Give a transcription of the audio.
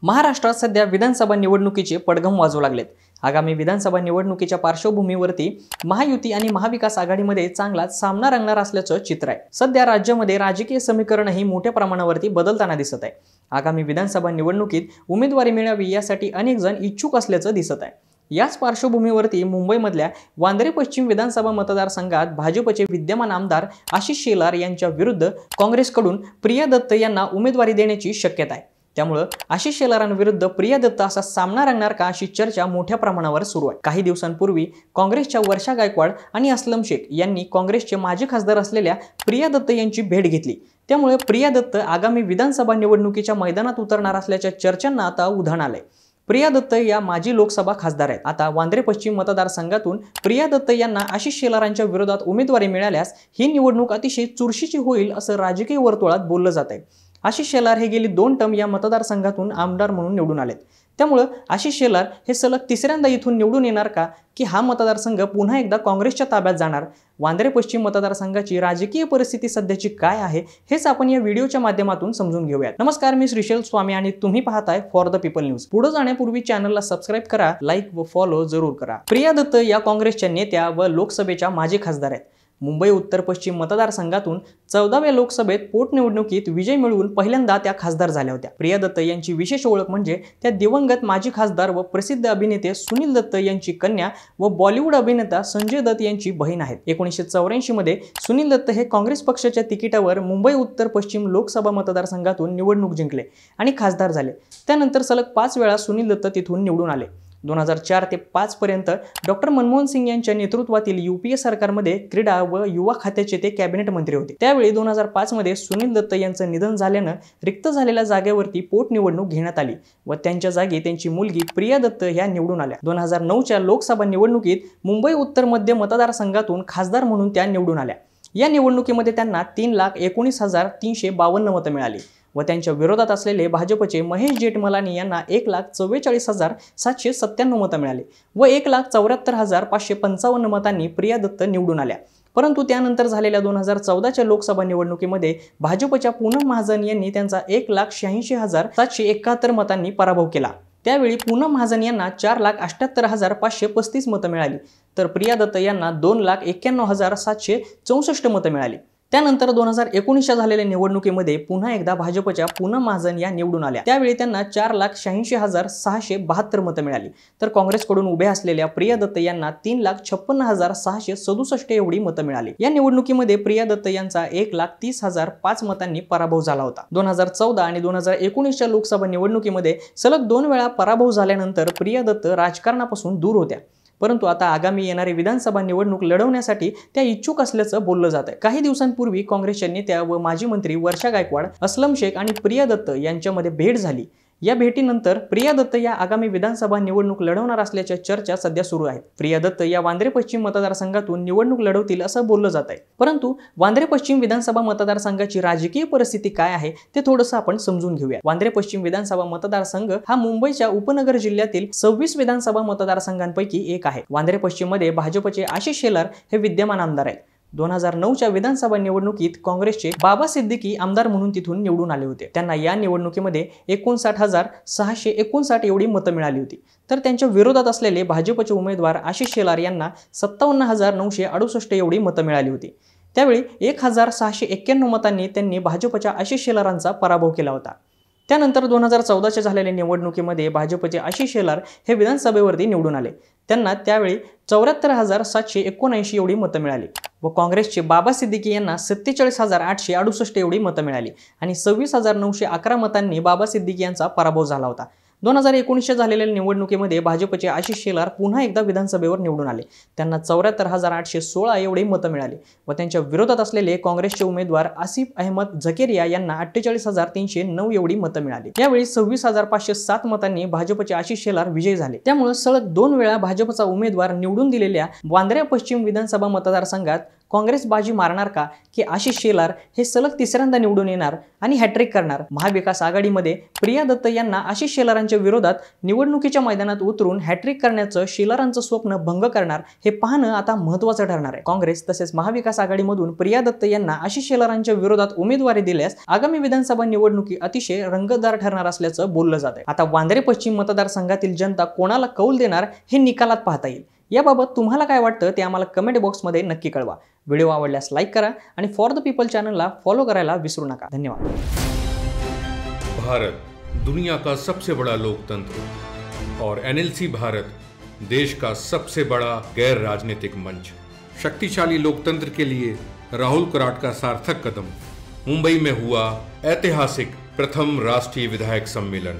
महाराष्ट्रात सध्या विधानसभा निवडणुकीचे पडघम वाजू लागलेत। आगामी विधानसभा निवडणुकीच्या पार्श्वभूमीवरती महायुती आणि महाविकास आघाडीमध्ये चांगलाच सामना रंगणार असल्याचं चित्र आहे। सध्या राज्यामध्ये राजकीय समीकरणही मोठ्या प्रमाणावरती बदलताना दिसत आहे। आगामी विधानसभा निवडणुकीत उमेदवारी मिळावी यासाठी अनेक जण इच्छुक असल्याचं दिसत आहे। याच पार्श्वभूमीवरती मुंबईमधल्या वांद्रे पश्चिम विधानसभा मतदारसंघात भाजपचे विद्यमान आमदार आशिष शेलार यांच्या विरुद्ध काँग्रेसकडून प्रिया दत्त यांना उमेदवारी देण्याची शक्यता आहे। त्यामुळे आशिष शेलारांविरुद्ध प्रिया दत्त असा सामना रंगणार का अशी चर्चा मोठ्या प्रमाणावर सुरू आहे। काही दिवसांपूर्वी काँग्रेसच्या वर्षा गायकवाड आणि असलम शेख यांनी काँग्रेसचे माजी खासदार असलेल्या प्रिया दत्त यांची भेट घेतली। त्यामुळे प्रिया दत्त आगामी विधानसभा निवडणुकीच्या मैदानात उतरणार असल्याच्या चर्चांना आता उधाण आलंय। प्रिया दत्त या माजी लोकसभा खासदार आहेत। आता वांद्रे पश्चिम मतदारसंघातून प्रिया दत्त यांना आशिष शेलारांच्या विरोधात उमेदवारी मिळाल्यास ही निवडणूक अतिशय चुरशीची होईल असं राजकीय वर्तुळात बोललं जात आहे। आशिष शेलार हे गेली 2 टर्म या मतदारसंघातून आमदार म्हणून निवडून आलेत। त्यामुळे आशिष शेलार हे सलग तिसऱ्यांदा इथून निवडून येणार का की हा मतदारसंघ पुन्हा एकदा काँग्रेसच्या ताब्यात जाणार? वांद्रे पश्चिम मतदारसंघाची राजकीय परिस्थिती सध्याची काय आहे हेच आपण या व्हिडिओच्या माध्यमातून समजून घेऊयात। नमस्कार, मी श्रीशैल स्वामी आणि तुम्ही पाहताय फॉर द पीपल न्यूज। पुढे जाण्यापूर्वी चॅनलला सबस्क्राइब करा, लाईक व फॉलो जरूर करा। प्रिया दत्त या काँग्रेसच्या नेत्या व लोकसभेच्या माजी खासदार आहेत। मुंबई उत्तर पश्चिम मतदारसंघातून 14व्या लोकसभेत पोटनिवडणुकीत विजय मिळवून पहिल्यांदा त्या खासदार झाल्या होत्या। प्रिया दत्त यांची विशेष ओळख म्हणजे त्या दिवंगत माजी खासदार व प्रसिद्ध अभिनेते सुनील दत्त यांची कन्या व बॉलिवूड अभिनेता संजय दत्त यांची बहीण आहेत। 1984 मध्ये सुनील दत्त हे काँग्रेस पक्षाच्या तिकिटावर मुंबई उत्तर पश्चिम लोकसभा मतदारसंघातून निवडणूक जिंकले आणि खासदार झाले। त्यानंतर सलग 5 वेळा सुनील दत्त तिथून निवडून आले। 2004 ते 5 पर्यंत डॉक्टर मनमोहन सिंग यांच्या नेतृत्वातील यूपीए सरकारमध्ये क्रीडा व युवा खात्याचे ते कॅबिनेट मंत्री होते। त्यावेळी 2005 मध्ये सुनील दत्त यांचं निधन झाल्यानं रिक्त झालेल्या जागेवरती पोटनिवडणूक घेण्यात आली व त्यांच्या जागी त्यांची मुलगी प्रिया दत्त ह्या निवडून आल्या। 2009च्या लोकसभा निवडणुकीत मुंबई उत्तर मध्य मतदारसंघातून खासदार म्हणून त्या निवडून आल्या। या निवडणुकीमध्ये त्यांना 3,19,352 मतं मिळाली व त्यांच्या विरोधात असलेले भाजपचे महेश जेठमलानी यांना 1,44,797 मतं मिळाली व 1,74,555 मतांनी प्रिया दत्त निवडून आल्या। परंतु त्यानंतर झालेल्या 2014च्या लोकसभा निवडणुकीमध्ये भाजपच्या पूनम महाजन यांनी त्यांचा 1,86,771 मतांनी पराभव केला। त्यावेळी पूनम महाजन यांना 4,78,535 मतं मिळाली तर प्रिया दत्त यांना 2,91,764 मतं मिळाली। त्यानंतर 2019च्या झालेल्या निवडणुकीमध्ये पुन्हा एकदा भाजपच्या पूनम महाजन या निवडून आल्या। त्यावेळी त्यांना 4,86,672 मतं मिळाली तर काँग्रेसकडून उभे असलेल्या प्रिया दत्त यांना 3,56,667 एवढी मतं मिळाली। या निवडणुकीमध्ये प्रिया दत्त यांचा 1,30,005 मतांनी पराभव झाला होता। 2014 आणि 2019च्या लोकसभा निवडणुकीमध्ये सलग 2 वेळा पराभव झाल्यानंतर प्रिया दत्त राजकारणापासून दूर होत्या। परंतु आता आगामी येणारी विधानसभा निवडणूक लढवण्यासाठी त्या इच्छुक असल्याचं बोललं जात आहे। काही दिवसांपूर्वी काँग्रेसच्या नेत्या व माजी मंत्री वर्षा गायकवाड, असलम शेख आणि प्रिया दत्त यांच्यामध्ये भेट झाली। या भेटीनंतर प्रिया दत्त या आगामी विधानसभा निवडणूक लढवणार असल्याच्या चर्चा सध्या सुरू आहेत। प्रिया दत्त या वांद्रे पश्चिम मतदारसंघातून निवडणूक लढवतील असं बोललं जात आहे। परंतु वांद्रे पश्चिम विधानसभा मतदारसंघाची राजकीय परिस्थिती काय आहे ते थोडंसं आपण समजून घेऊया। वांद्रे पश्चिम विधानसभा मतदारसंघ हा मुंबईच्या उपनगर जिल्ह्यातील 26 विधानसभा मतदारसंघांपैकी एक आहे। वांद्रे पश्चिम मध्ये भाजपचे आशिष शेलार हे विद्यमान आमदार आहेत। 2009च्या विधानसभा निवडणुकीत काँग्रेसचे बाबा सिद्दीकी आमदार म्हणून तिथून निवडून आले होते। त्यांना या निवडणुकीमध्ये 59,659 एवढी मतं मिळाली होती तर त्यांच्या विरोधात असलेले भाजपचे उमेदवार आशिष शेलार यांना 57,968 एवढी मतं मिळाली होती। त्यावेळी 1,691 मतांनी त्यांनी भाजपच्या आशिष शेलारांचा पराभव केला होता। त्यानंतर 2014च्या झालेल्या निवडणुकीमध्ये भाजपचे आशिष शेलार हे विधानसभेवरती निवडून आले। त्यांना त्यावेळी 74,779 एवढी मतं मिळाली व काँग्रेसचे बाबा सिद्दीकी यांना 47,868 एवढी मतं मिळाली आणि 26,911 मतांनी बाबा सिद्दीकी यांचा पराभव झाला होता। 2019च्या झालेल्या निवडणुकीमध्ये भाजपचे आशिष शेलार पुन्हा एकदा विधानसभेवर निवडून आले। त्यांना 74,816 एवढी मतं मिळाली व त्यांच्या विरोधात असलेले काँग्रेसचे उमेदवार आसिफ अहमद झकेरिया यांना 48,309 एवढी मतं मिळाली। यावेळी 26,507 मतांनी भाजपचे आशिष शेलार विजयी झाले। त्यामुळे सलग 2 वेळा भाजपचा उमेदवार निवडून दिलेल्या वांद्रे पश्चिम विधानसभा मतदारसंघात काँग्रेस बाजी मारणार का की आशिष शेलार हे सलग तिसऱ्यांदा निवडून येणार आणि हॅट्रिक करणार? महाविकास आघाडीमध्ये प्रिया दत्त यांना आशिष शेलारांच्या विरोधात निवडणुकीच्या मैदानात उतरून हॅट्रिक करण्याचं शेलारांचं स्वप्न भंग करणार हे पाहणं आता महत्त्वाचं ठरणार आहे। काँग्रेस तसेच महाविकास आघाडीमधून प्रिया दत्त यांना आशिष शेलारांच्या विरोधात उमेदवारी दिल्यास आगामी विधानसभा निवडणुकी अतिशय रंगतदार ठरणार असल्याचं बोललं जात आहे। आता वांद्रे पश्चिम मतदारसंघातील जनता कोणाला कौल देणार हे निकालात पाहता येईल। याबाबत तुम्हाला काय वाटतं ते आम्हाला कमेंट बॉक्समध्ये नक्की कळवा। व्हिडिओ आवडल्यास लाईक करा आणि फॉर द पीपल चॅनलला फॉलो करायला विसरू नका। धन्यवाद। भारत दुनिया का सबसे बड़ा लोकतंत्र और एनएलसी भारत देश का सबसे बड़ा गैर राजनीतिक मंच। शक्तिशाली लोकतंत्र के लिए राहुल कराट का सार्थक कदम। मुंबई में हुआ ऐतिहासिक प्रथम राष्ट्रीय विधायक सम्मेलन।